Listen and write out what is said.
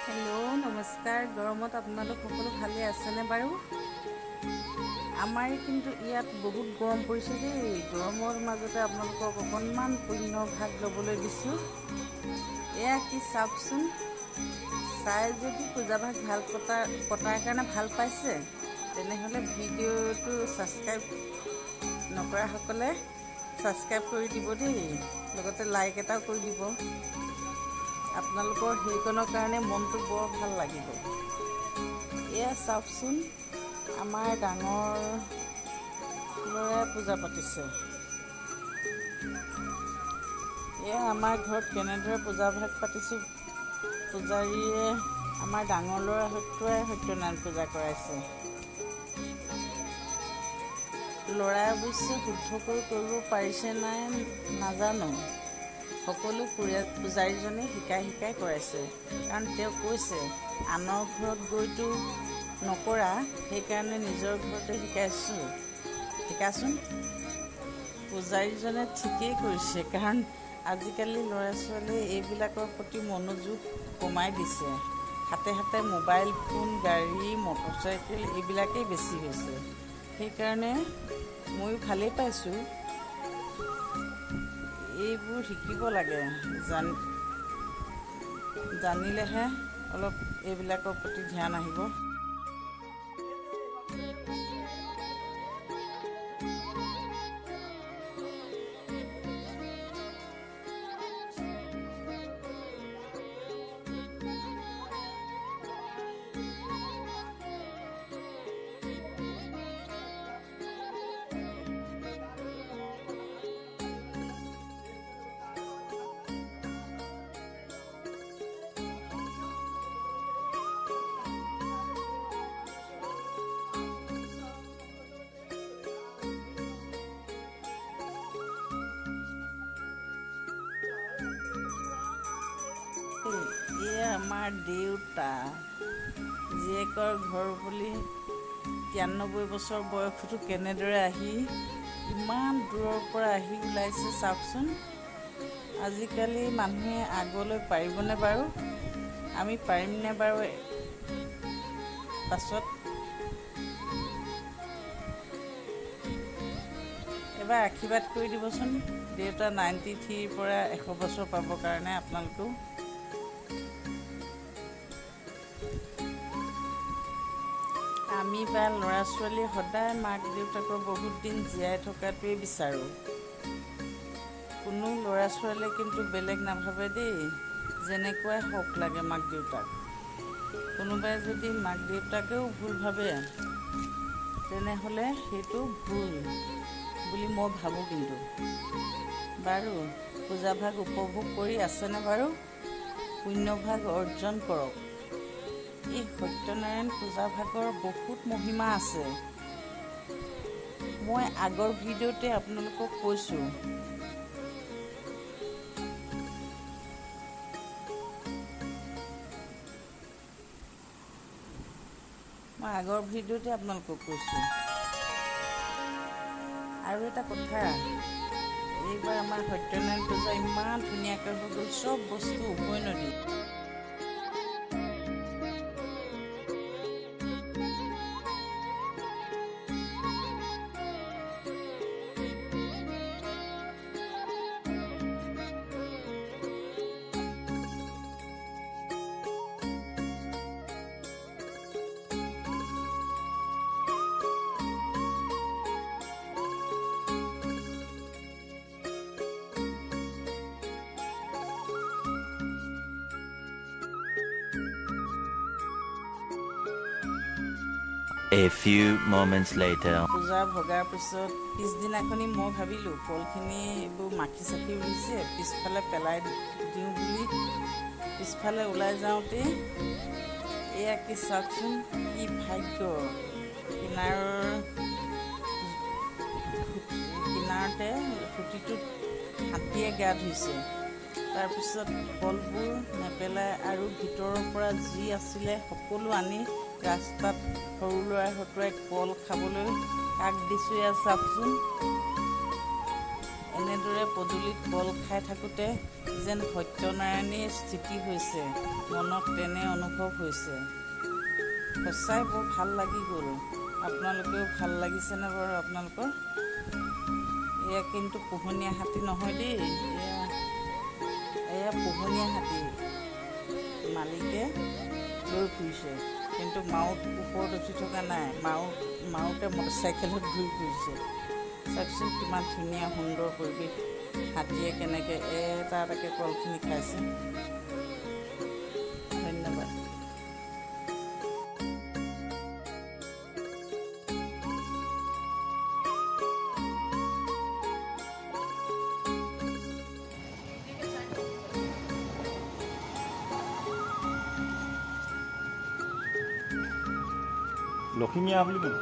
Hello' নমস্কাৰ। গৰমত আপোনালোক সকলো ভালে আছেনে বাৰু? আমাৰ কিন্তু ইয়াত বহুত গৰম পৰিছে দেই। গৰমৰ মাজতে আপোনালোকক অকণমান পুণ্য ভাগ ল'বলৈ দিছোঁ। এয়া কি চাওকচোন, চাই যদি পূজাভাগ পতাৰ কাৰণে ভাল পাইছে, তেনেহ'লে ভিডিঅ'টো ছাবস্ক্ৰাইব নকৰাসকলে ছাবস্ক্ৰাইব কৰি দিব দেই, লগতে লাইক এটাও কৰি দিব। আপোনালোকৰ সেইকণৰ কাৰণে মনটো বৰ ভাল লাগিব। এয়া চাওকচোন, আমাৰ ডাঙৰ ল'ৰাই পূজা পাতিছে। এয়া আমাৰ ঘৰত কেনেদৰে পূজাভাগ পাতিছোঁ। পূজাৰীয়ে আমাৰ ডাঙৰ ল'ৰা সত্যনাৰায়ণ পূজা কৰাইছে। ল'ৰাই অৱশ্যে শুদ্ধকৈ কৰিব পাৰিছে নাই নাজানো। সকলো পূজাৰীজনে শিকাই কৰাইছে, কাৰণ তেওঁ কৈছে আনৰ ঘৰত গৈতো নকৰা, সেইকাৰণে নিজৰ ঘৰতে শিকাচোন। পূজাৰীজনে ঠিকেই কৰিছে, কাৰণ আজিকালি ল'ৰা ছোৱালীয়ে এইবিলাকৰ প্ৰতি মনোযোগ কমাই দিছে। হাতে হাতে মোবাইল ফোন, গাড়ী, মটৰচাইকেল এইবিলাকেই বেছি হৈছে। সেইকাৰণে ময়ো ভালেই পাইছোঁ। এইবোৰ শিকিব লাগে, জানিলেহে অলপ এইবিলাকৰ প্ৰতি ধ্যান আহিব। এয়া আমাৰ দেউতা, জীয়েকৰ ঘৰ বুলি 93 বছৰ বয়সতো কেনেদৰে আহি ইমান দূৰৰ পৰা আহি ওলাইছে চাওকচোন। আজিকালি মানুহে আগলৈ পাৰিবনে বাৰু? আমি পাৰিমনে বাৰু পাছত? এবাৰ আশীৰ্বাদ কৰি দিবচোন। দেউতা 93ৰ পৰা 100 বছৰ পাবৰ কাৰণে আপোনালোকেও। আমি বা ল'ৰা ছোৱালী সদায় মাক দেউতাকৰ বহুত দিন জীয়াই থকাটোৱেই বিচাৰোঁ। কোনো ল'ৰা ছোৱালীয়ে কিন্তু বেলেগ নাভাবে দেই, যেনেকুৱাই হওক লাগে মাক দেউতাক। কোনোবাই যদি মাক দেউতাকেও ভুল ভাবে, তেনেহ'লে সেইটো ভুল বুলি মই ভাবোঁ। কিন্তু বাৰু পূজাভাগ উপভোগ কৰি আছেনে বাৰু? পুণ্যভাগ অৰ্জন কৰক। এই সত্যনাৰায়ণ পূজাভাগৰ বহুত মহিমা আছে। মই আগৰ ভিডিঅ'তে আপোনালোকক কৈছোঁ। আৰু এটা কথা, এইবাৰ আমাৰ সত্যনাৰায়ণ পূজা ইমান ধুনীয়াকৈ হৈ গ'ল, চব বস্তু উভৈনদী। A few moments later. পূজা ভগাৰ পিছত পিছদিনাখনি মই ভাবিলোঁ ফলখিনি এইবোৰ মাখি চাখি উৰিছে, পিছফালে পেলাই দিওঁ বুলি পিছফালে ওলাই যাওঁতে এয়া কি চাওকচোন, কি ভাগ্য। কিনাৰতে খুঁটিটোত হাতীয়ে গা ধুইছে। তাৰপিছত ফলবোৰ নেপেলাই আৰু ভিতৰৰ পৰা যি আছিলে সকলো আনি ৰাস্তাত সৰু ল'ৰাই হতুৱাই কল খাবলৈ কাক দিছোঁ। এয়া চাওকচোন, এনেদৰে এনেদৰে পদূলিত বল খাই থাকোঁতে যেন সত্যনাৰায়ণেই স্থিতি হৈছে, মনত তেনে অনুভৱ হৈছে। সঁচাই বৰ ভাল লাগি গ'ল। আপোনালোকেও ভাল লাগিছেনে বাৰু আপোনালোকৰ? এয়া কিন্তু পোহনীয়া হাতী নহয় দেই, এয়া পোহনীয়া হাতী মালিকে লৈ ফুৰিছে, কিন্তু মাউত ওপৰত উঠি থকা নাই। মাউতে মটৰচাইকেলত ঘূৰি ফুৰিছে। চাওকচোন কিমান ধুনীয়া সুন্দৰ পৰিৱেশ। হাতীয়ে কেনেকৈ এটা এটাকৈ কলখিনি খাইছে। ধন্যবাদ। লখিমীয়া বুলি ক'লো।